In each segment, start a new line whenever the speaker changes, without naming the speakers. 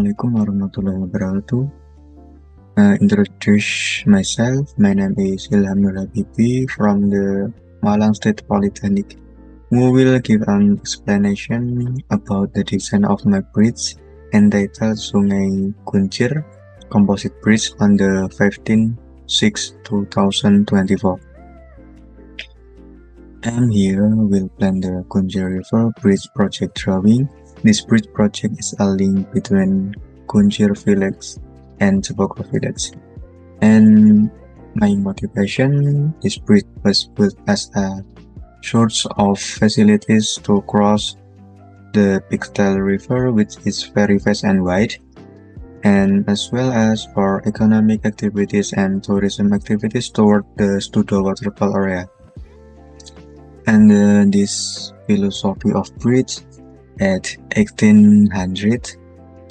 Assalamualaikum warahmatullahi wabarakatuh. Introduce myself. My name is Ilham Nur Habibi from the Malang State Polytechnic, who will give an explanation about the design of my bridge entitled Sungai Kuncir Composite Bridge on the 15/6/2024. I'm here will plan the Kuncir River Bridge project drawing. This bridge project is a link between Kuncir village and Jepoko village. And my motivation, this bridge was built as a source of facilities to cross the Pixtel River, which is very fast and wide, and as well as for economic activities and tourism activities toward the Studo waterfall area. And this philosophy of bridge at 1800,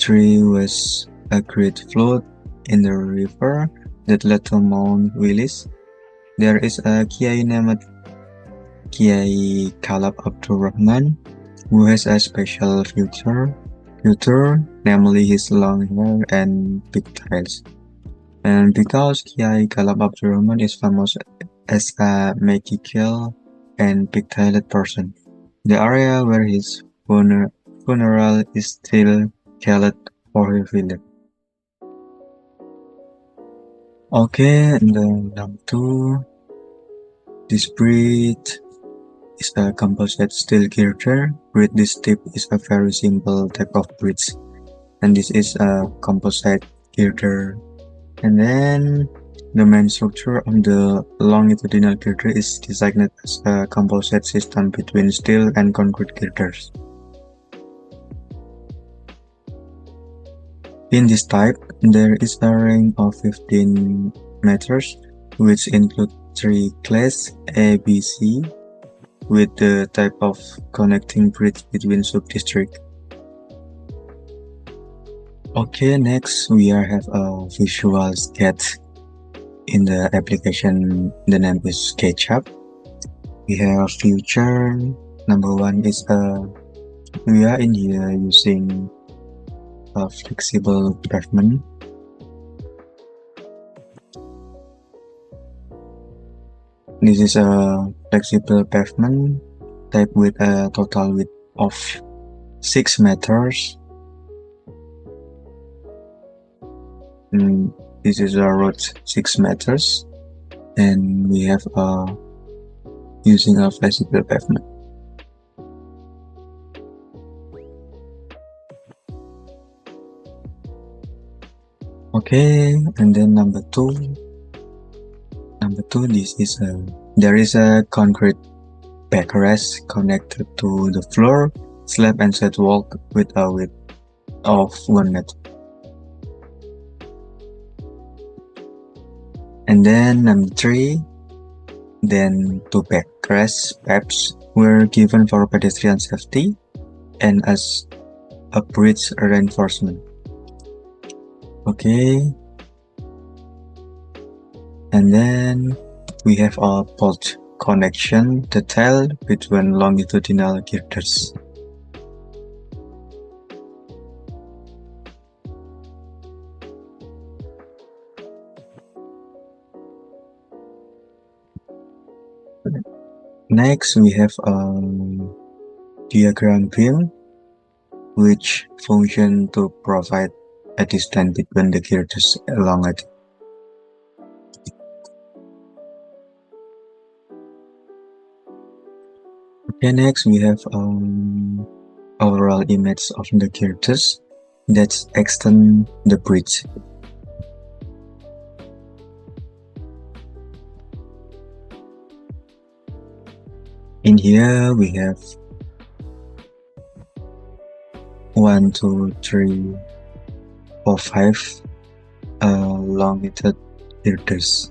there was a great flood in the river that led to Mount Willis. There is a Kiai named Kiai Kalab Abdul Rahman who has a special feature, namely his long hair and pigtails. And because Kiai Kalab Abdul Rahman is famous as a magical and pigtailed person, the area where his funeral is still called Village. Okay, and then number 2, this bridge is a composite steel girder. This type is a very simple type of bridge, and this is a composite girder. And then the main structure of the longitudinal girder is designed as a composite system between steel and concrete girders. In this type, there is a range of 15 meters, which include 3 classes A, B, C, with the type of connecting bridge between sub-district. Okay, next we have a visual sketch in the application. The name is SketchUp. We have feature. Number 1 is we are in here using a flexible pavement. This is a flexible pavement type with a total width of 6 meters. This is a road 6 meters, and we have using a flexible pavement. Okay, and then number 2, this is there is a concrete backrest connected to the floor, slab and sidewalk with a width of 1 meter. And then number 3, then 2 backrest steps were given for pedestrian safety and as a bridge reinforcement. Okay, and then we have a bolt connection detail between longitudinal girders. Next, we have a diagram beam, which function to provide a distance between the girders along it. Okay, next we have overall image of the girders that extend the bridge. In here we have 1, 2, 3, 4, 5 longitude girders.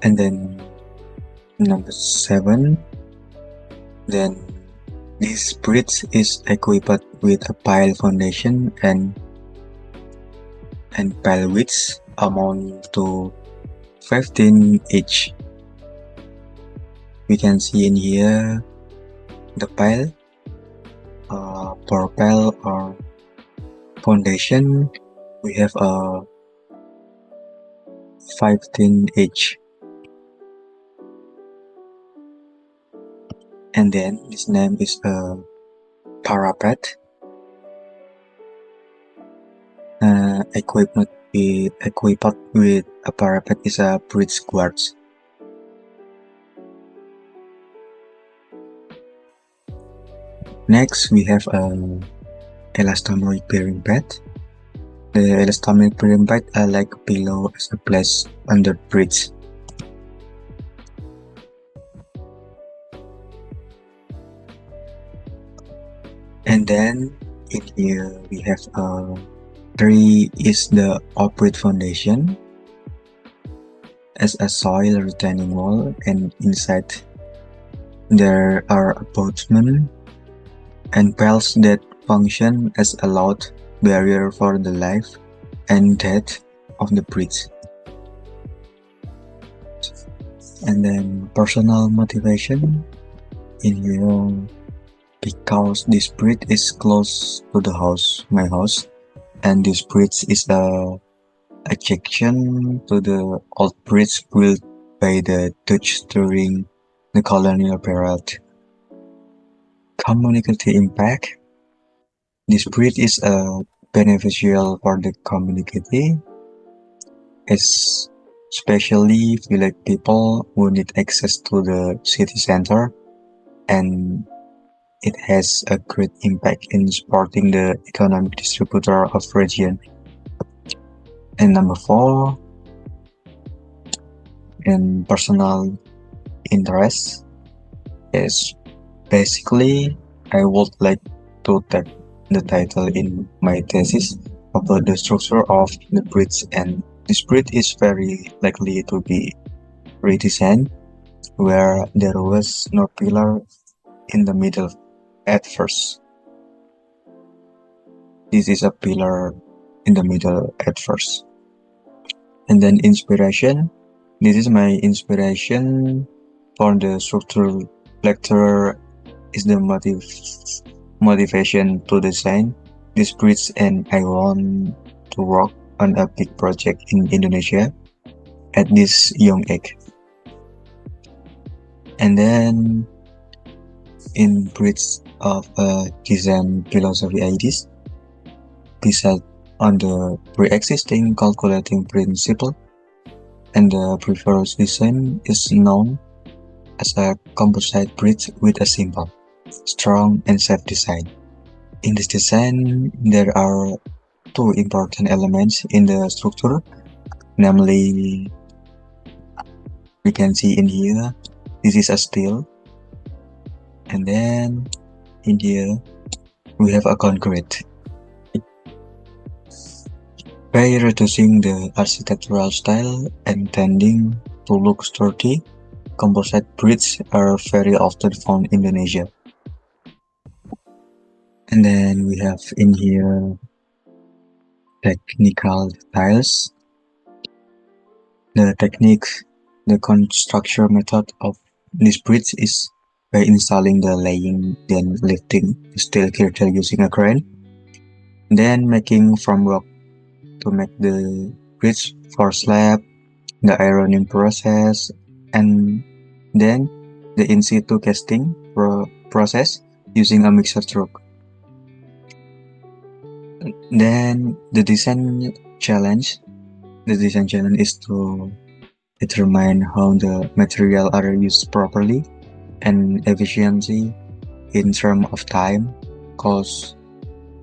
And then number 7, then this bridge is equipped with a pile foundation and pile width amount to 15 each. We can see in here the pile propel or foundation, we have a 15 inch, and then this name is a parapet, equipped with a parapet is a bridge guards. Next, we have a elastomeric bearing pad. The elastomeric bearing pad are like a pillow as a place under the bridge. And then in here we have a tree is the operate foundation as a soil retaining wall, and inside there are abutments and piles that function as a load barrier for the life and death of the bridge. And then personal motivation in here, because this bridge is close to the house, my house, and this bridge is a adjunction to the old bridge built by the Dutch during the colonial period. Community impact. This bridge is beneficial for the community, especially village people who need access to the city center, and it has a great impact in supporting the economic distributor of region. And number 4, in personal interest, is basically I would like to take the title in my thesis about the structure of the bridge, and this bridge is very likely to be redesigned where there was no pillar in the middle at first. This is a pillar in the middle at first. And then inspiration. This is my inspiration for the structural lecture is the motivation to design this bridge, and I want to work on a big project in Indonesia at this young age. And then in bridge of design philosophy ideas, besides on the pre-existing calculating principle, and the preferred design is known as a composite bridge with a simple, strong, and safe design. In this design, there are 2 important elements in the structure, namely, we can see in here, this is a steel, and then in here we have a concrete. By reducing the architectural style and tending to look sturdy, composite bridges are very often found in Indonesia. And then we have in here technical details. The construction method of this bridge is by installing the laying, then lifting the steel girder using a crane, then making framework to make the bridge for slab, the ironing process, and then the in situ casting process using a mixer truck. Then the design challenge is to determine how the material are used properly and efficiency in terms of time, cost,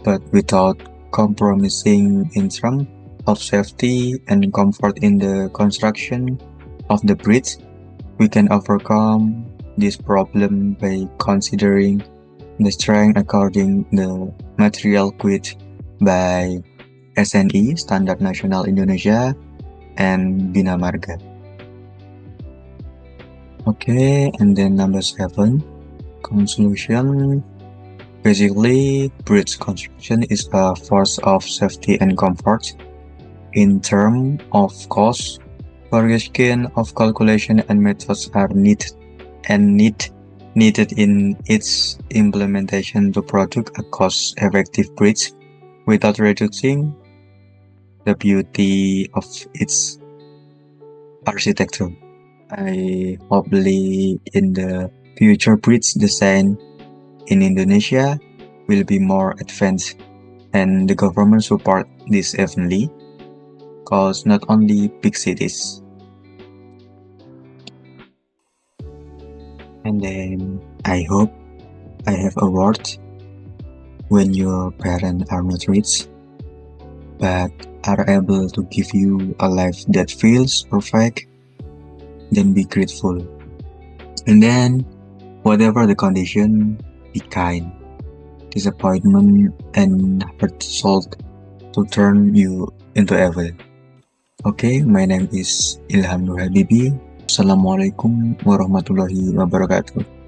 but without compromising in terms of safety and comfort in the construction of the bridge. We can overcome this problem by considering the strength according the material quit by SNI, Standard Nasional Indonesia, and Bina Marga. Okay, and then number 7, conclusion. Basically, bridge construction is a force of safety and comfort. In terms of cost, variation of calculation and methods are need needed in its implementation to produce a cost-effective bridge without reducing the beauty of its architecture. I hopefully in the future bridge design in Indonesia will be more advanced and the government support this heavily cause not only big cities. And then I hope I have award when your parents are not rich but are able to give you a life that feels perfect, then be grateful. And then whatever the condition, be kind. Disappointment and hurt salt to turn you into evil. Okay, my name is Ilham Nur Habibi. Assalamualaikum warahmatullahi wabarakatuh.